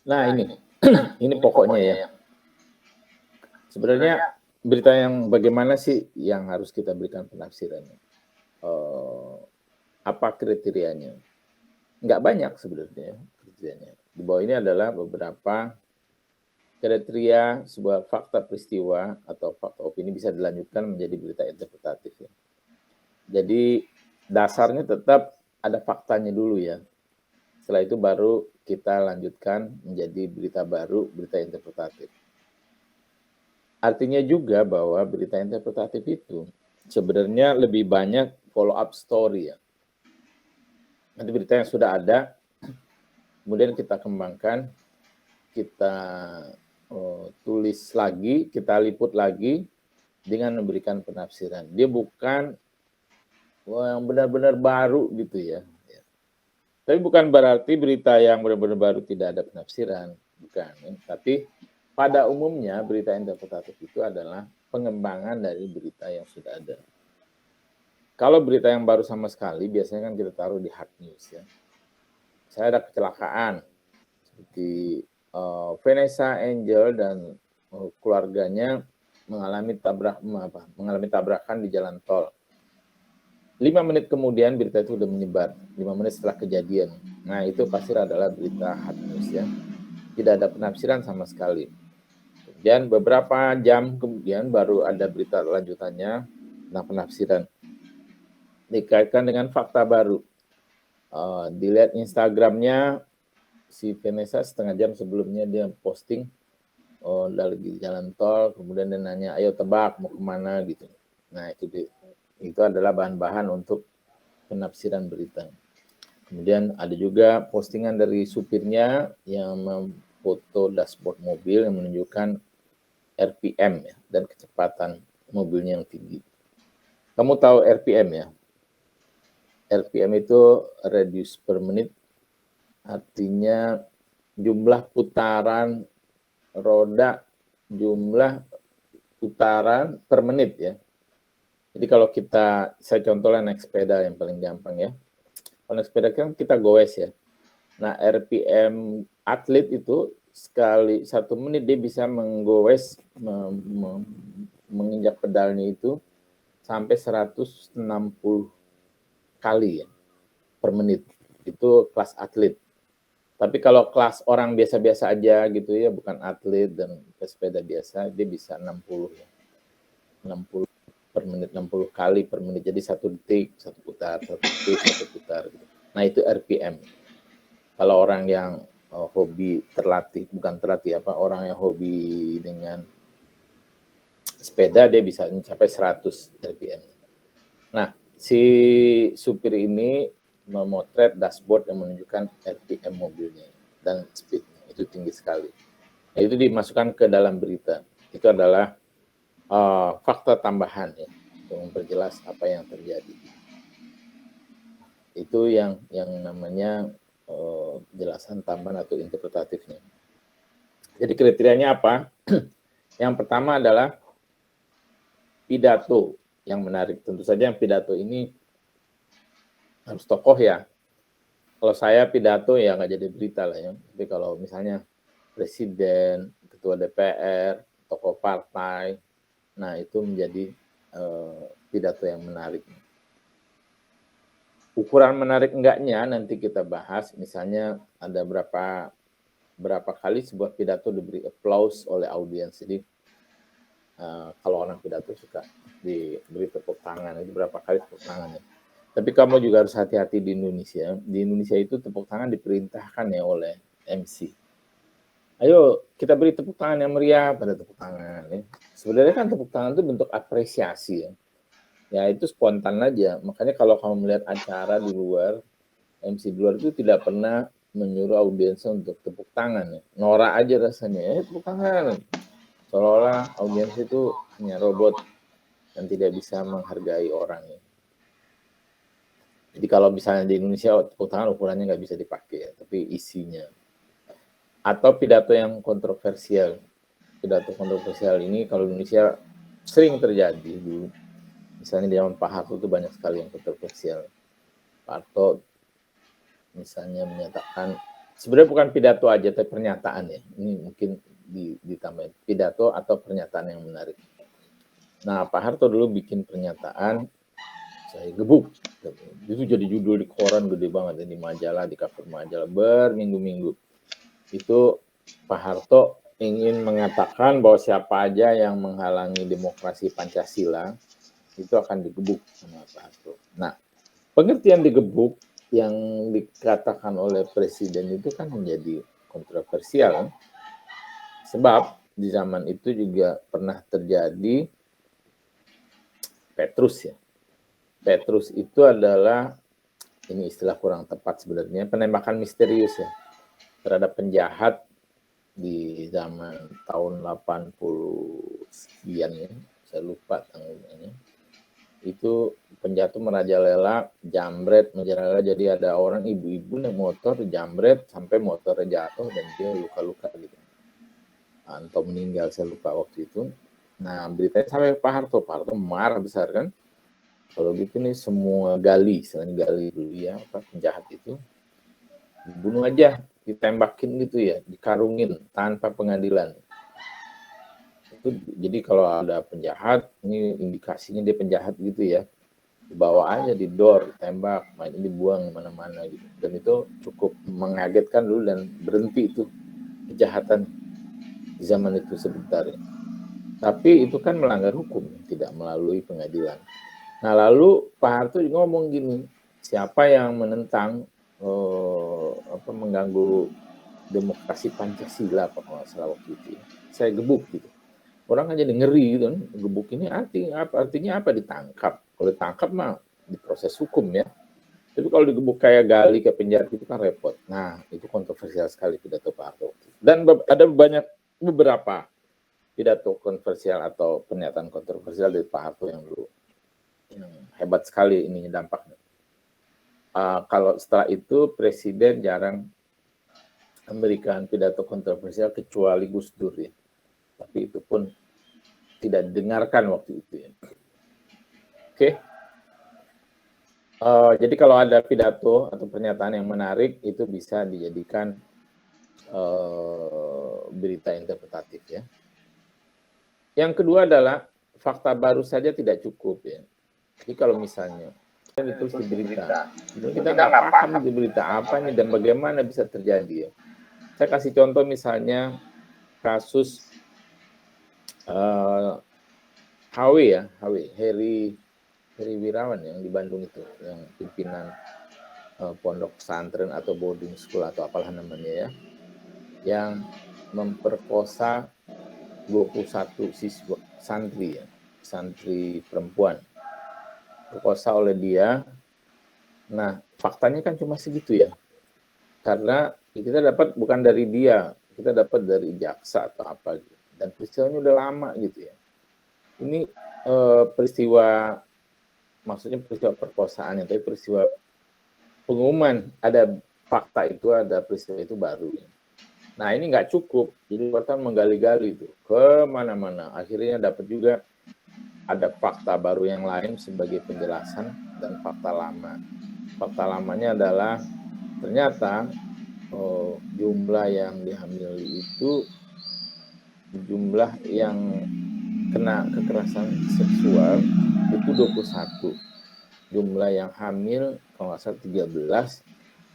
Nah ini, ini pokoknya ya. Sebenarnya berita yang bagaimana sih yang harus kita berikan penafsirannya? Eee, apa kriterianya? Nggak banyak sebenarnya kriterianya. Di bawah ini adalah beberapa kriteria sebuah fakta peristiwa atau fakta opini bisa dilanjutkan menjadi berita interpretatif ya. Jadi dasarnya tetap ada faktanya dulu ya. Setelah itu baru kita lanjutkan menjadi berita baru, berita interpretatif. Artinya juga bahwa berita interpretatif itu sebenarnya lebih banyak follow up story ya. Nanti berita yang sudah ada, kemudian kita kembangkan, kita tulis lagi, kita liput lagi dengan memberikan penafsiran. Dia bukan yang benar-benar baru gitu ya. Tapi bukan berarti berita yang benar-benar baru tidak ada penafsiran, bukan. Tapi pada umumnya berita interpretatif itu adalah pengembangan dari berita yang sudah ada. Kalau berita yang baru sama sekali, biasanya kan kita taruh di hard news ya. Saya ada kecelakaan, seperti Vanessa Angel dan keluarganya mengalami tabrakan di jalan tol. 5 menit kemudian berita itu sudah menyebar, 5 menit setelah kejadian. Nah itu pasti adalah berita hard news ya. Tidak ada penafsiran sama sekali. Kemudian beberapa jam kemudian baru ada berita lanjutannya tentang penafsiran. Dikaitkan dengan fakta baru. Dilihat Instagramnya si Vanessa setengah jam sebelumnya dia posting lagi jalan tol, kemudian dia nanya, ayo tebak mau kemana gitu. Nah itu adalah bahan-bahan untuk penafsiran berita. Kemudian ada juga postingan dari supirnya yang memfoto dashboard mobil yang menunjukkan RPM ya, dan kecepatan mobilnya yang tinggi. Kamu tahu RPM ya? RPM itu radius per menit, artinya jumlah putaran roda, jumlah putaran per menit ya. Jadi kalau saya contohnya naik sepeda yang paling gampang ya. Kalau naik sepeda kan kita goes ya. Nah RPM atlet itu sekali 1 menit dia bisa menggoes, menginjak pedalnya itu sampai 160 kali ya per menit. Itu kelas atlet. Tapi kalau kelas orang biasa-biasa aja gitu ya, bukan atlet dan pesepeda biasa, dia bisa 60 ya. 60 per menit, 60 kali per menit. Jadi 1 detik, 1 putar, 1 detik, 1 putar. Gitu. Nah itu RPM. Kalau orang yang hobi terlatih, bukan terlatih apa, orang yang hobi dengan sepeda dia bisa mencapai 100 RPM. Nah, si supir ini memotret dashboard yang menunjukkan RPM mobilnya dan speednya itu tinggi sekali. Nah, itu dimasukkan ke dalam berita. Itu adalah fakta tambahan ya untuk memperjelas apa yang terjadi. Itu yang namanya jelasan tambahan atau interpretatifnya. Jadi kriterianya apa? Yang pertama adalah pidato yang menarik. Tentu saja yang pidato ini harus tokoh ya. Kalau saya pidato ya nggak jadi berita lah ya. Tapi kalau misalnya presiden, ketua DPR, tokoh partai, nah itu menjadi pidato yang menarik. Ukuran menarik enggaknya nanti kita bahas, misalnya ada berapa kali sebuah pidato diberi applause oleh audiens. Jadi kalau orang pidato suka diberi tepuk tangan, itu berapa kali tepuk tangannya. Tapi kamu juga harus hati-hati di Indonesia. Di Indonesia itu tepuk tangan diperintahkan ya oleh MC. Ayo kita beri tepuk tangan yang meriah pada tepuk tangan. Ya. Sebenarnya kan tepuk tangan itu bentuk apresiasi ya. Ya itu spontan aja. Makanya kalau kamu melihat acara di luar, MC di luar itu tidak pernah menyuruh audiensnya untuk tepuk tangan. Ya. Norak aja rasanya, tepuk tangan. Seolah-olah audiens itu hanya robot yang tidak bisa menghargai orang. Ya. Jadi kalau misalnya di Indonesia tepuk tangan ukurannya nggak bisa dipakai, ya, tapi isinya. Atau pidato yang kontroversial. Pidato kontroversial ini kalau di Indonesia sering terjadi dulu. Misalnya di zaman Pak Harto itu banyak sekali yang kontroversial. Pak Harto misalnya menyatakan sebenarnya bukan pidato aja, tapi pernyataan ya. Ini mungkin ditambah pidato atau pernyataan yang menarik. Nah, Pak Harto dulu bikin pernyataan, saya gebuk. Itu jadi judul di koran gede banget, di majalah, di cover majalah berminggu-minggu. Itu Pak Harto ingin mengatakan bahwa siapa aja yang menghalangi demokrasi Pancasila itu akan digebuk sama Pak Harto. Nah, pengertian digebuk yang dikatakan oleh Presiden itu kan menjadi kontroversial. Sebab di zaman itu juga pernah terjadi Petrus ya. Petrus itu adalah, ini istilah kurang tepat sebenarnya, penembakan misterius ya terhadap penjahat di zaman tahun 80 sekian ya, saya lupa tanggalnya. Itu penjahat merajalela, jambret, merajalela, jadi ada orang ibu-ibu naik motor jambret sampai motornya jatuh dan dia luka-luka gitu. Atau meninggal, saya lupa waktu itu. Nah, beritanya sampai Pak Harto marah besar kan. Kalau gitu nih semua gali, selain gali dulu ya, penjahat itu dibunuh aja, ditembakin gitu ya, dikarungin tanpa pengadilan. Itu jadi kalau ada penjahat, ini indikasinya dia penjahat gitu ya, dibawa aja, didor, tembak, dibuang mana-mana gitu. Dan itu cukup mengagetkan dulu dan berhenti itu kejahatan di zaman itu sebentar ya. Tapi itu kan melanggar hukum, tidak melalui pengadilan. Nah, lalu Pak Harto ngomong gini, siapa yang menentang mengganggu demokrasi Pancasila kalau nggak salah waktu itu, saya gebuk gitu. Orang kan jadi ngeri gitu, gebuk ini artinya apa ditangkap? Kalau ditangkap mah diproses hukum ya. Tapi kalau digebuk kayak gali ke penjara itu kan repot. Nah, itu kontroversial sekali pidato Pak Harto. Dan ada beberapa pidato kontroversial atau pernyataan kontroversial dari Pak Harto yang dulu yang hebat sekali ini dampaknya. Kalau setelah itu Presiden jarang memberikan pidato kontroversial kecuali Gus Dur ya. Tapi itu pun tidak didengarkan waktu itu ya. Oke. Jadi kalau ada pidato atau pernyataan yang menarik itu bisa dijadikan berita interpretatif ya. Yang kedua adalah fakta baru saja tidak cukup ya. Jadi kalau misalnya ditulis di berita, kita nggak paham di berita apa nih dan bagaimana bisa terjadi ya. Saya kasih contoh misalnya kasus HW ya, Heri Wirawan yang di Bandung itu, yang pimpinan pondok pesantren atau boarding school atau apalah namanya ya, yang memperkosa 21 siswa santri ya, santri perempuan, perkosa oleh dia. Nah, faktanya kan cuma segitu ya, karena kita dapat bukan dari dia, kita dapat dari jaksa atau apa gitu. Dan peristiwanya udah lama gitu ya. Ini peristiwa, maksudnya peristiwa perkosaan, tapi peristiwa pengumuman ada fakta itu, ada peristiwa itu baru ya. Nah, ini nggak cukup, jadi wartawan menggali-gali itu kemana-mana. Akhirnya dapat juga ada fakta baru yang lain sebagai penjelasan dan fakta lama. Fakta lamanya adalah ternyata jumlah yang dihamili itu jumlah yang kena kekerasan seksual itu 21. Jumlah yang hamil kalau nggak salah 13,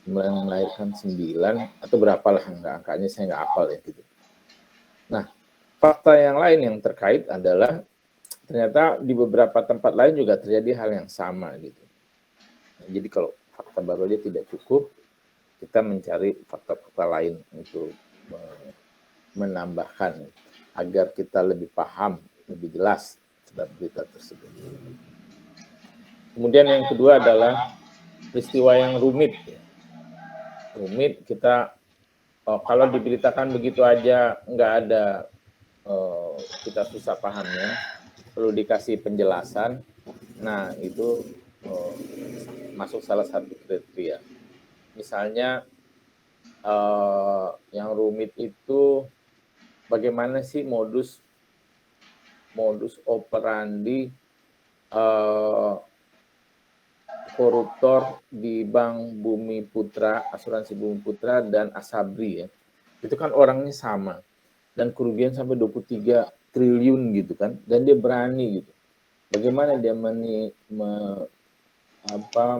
jumlah yang melahirkan 9 atau berapalah, angkanya saya nggak hafal ya gitu. Nah, fakta yang lain yang terkait adalah ternyata di beberapa tempat lain juga terjadi hal yang sama gitu. Nah, jadi kalau fakta baru aja tidak cukup, kita mencari fakta-fakta lain untuk menambahkan agar kita lebih paham, lebih jelas terhadap berita tersebut. Kemudian yang kedua adalah peristiwa yang rumit. Rumit kita kalau diberitakan begitu aja nggak ada, kita susah pahamnya, perlu dikasih penjelasan. Nah, itu masuk salah satu kriteria. Misalnya yang rumit itu bagaimana sih modus operandi koruptor di Bank Bumi Putra, Asuransi Bumi Putra dan Asabri ya. Itu kan orangnya sama. Dan kerugian sampai 23 triliun gitu kan. Dan dia berani gitu. Bagaimana dia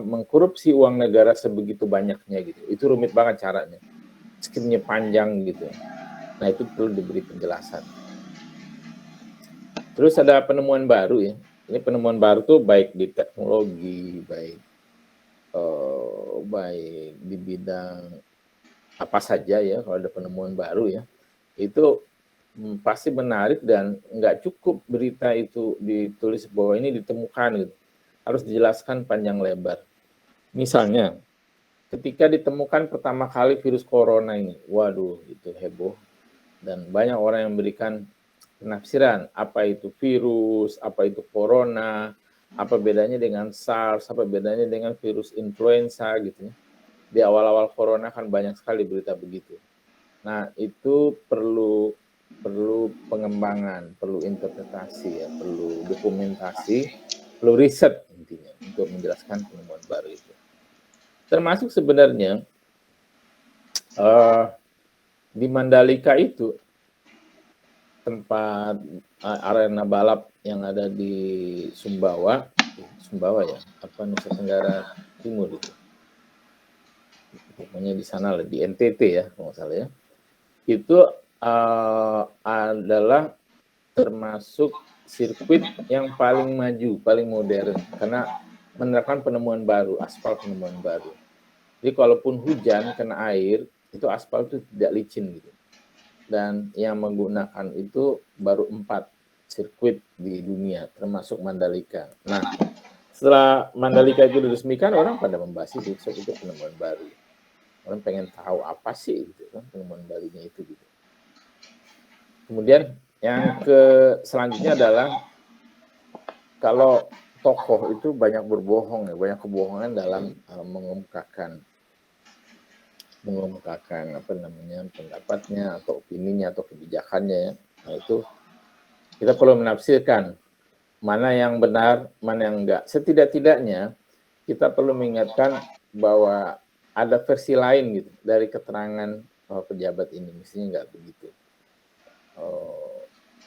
mengkorupsi uang negara sebegitu banyaknya gitu. Itu rumit banget caranya. Skimnya panjang gitu. Nah, itu perlu diberi penjelasan. Terus ada penemuan baru ya. Ini penemuan baru tuh baik di teknologi, baik di bidang apa saja ya, kalau ada penemuan baru ya, itu pasti menarik dan nggak cukup berita itu ditulis bahwa ini ditemukan gitu. Harus dijelaskan panjang lebar. Misalnya, ketika ditemukan pertama kali virus corona ini, waduh itu heboh dan banyak orang yang memberikan penafsiran apa itu virus, apa itu corona, apa bedanya dengan SARS, apa bedanya dengan virus influenza gitu ya. Di awal-awal corona kan banyak sekali berita begitu. Nah, itu perlu pengembangan, perlu interpretasi ya, perlu dokumentasi, perlu riset intinya untuk menjelaskan penemuan baru itu. Termasuk sebenarnya di Mandalika itu tempat arena balap yang ada di Sumbawa ya, apa Nusa Tenggara Timur itu. Pokoknya di sana lah, di NTT ya, kalau nggak salah ya. Itu adalah termasuk sirkuit yang paling maju, paling modern, karena menerapkan penemuan baru, aspal penemuan baru. Jadi kalaupun hujan kena air, itu aspal itu tidak licin gitu. Dan yang menggunakan itu baru 4 sirkuit di dunia, termasuk Mandalika. Nah, setelah Mandalika itu diresmikan, orang pada membahas itu penemuan baru. Orang pengen tahu apa sih gitu kan penemuan barunya itu gitu. Kemudian yang selanjutnya adalah kalau tokoh itu banyak berbohong ya, banyak kebohongan dalam mengemukakan apa namanya pendapatnya atau opininya atau kebijakannya ya. Nah, itu kita perlu menafsirkan mana yang benar, mana yang enggak. Setidak-tidaknya kita perlu mengingatkan bahwa ada versi lain gitu dari keterangan pejabat ini, mestinya enggak begitu.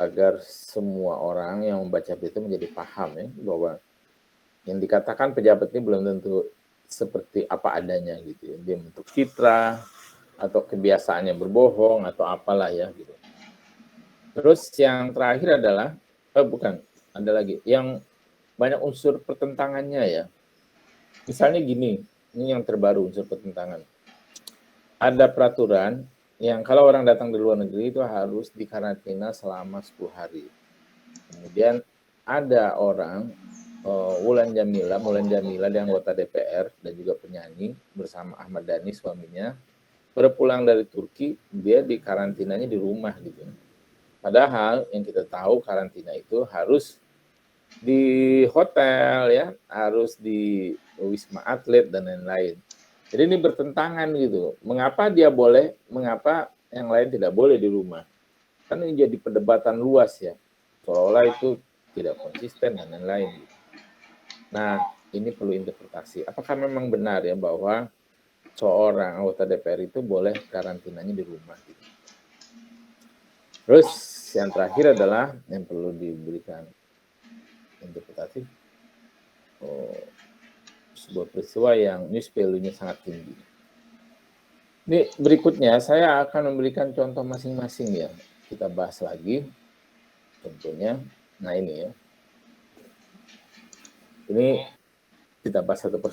Agar semua orang yang membaca itu menjadi paham ya bahwa yang dikatakan pejabat ini belum tentu seperti apa adanya gitu ya. Dia bentuk citra atau kebiasaannya berbohong atau apalah ya gitu. Terus yang terakhir adalah ada lagi yang banyak unsur pertentangannya ya. Misalnya gini, ini yang terbaru unsur pertentangan. Ada peraturan yang kalau orang datang dari luar negeri itu harus dikarantina selama 10 hari. Kemudian ada orang Mulan Jamila dia anggota DPR dan juga penyanyi bersama Ahmad Dhani suaminya berpulang dari Turki, dia dikarantinanya di rumah gitu. Padahal yang kita tahu karantina itu harus di hotel ya, harus di Wisma Atlet dan lain-lain. Jadi ini bertentangan gitu. Mengapa dia boleh, mengapa yang lain tidak boleh di rumah? Kan ini jadi perdebatan luas ya. Seolah-olah itu tidak konsisten dan lain-lain. Nah, ini perlu interpretasi. Apakah memang benar ya bahwa seorang anggota DPR itu boleh karantinanya di rumah gitu. Terus yang terakhir adalah yang perlu diberikan interpretasi sebuah peristiwa yang news value-nya sangat tinggi. Ini berikutnya saya akan memberikan contoh masing-masing ya. Kita bahas lagi contohnya. Nah ini ya. Ini kita bahas satu persatu.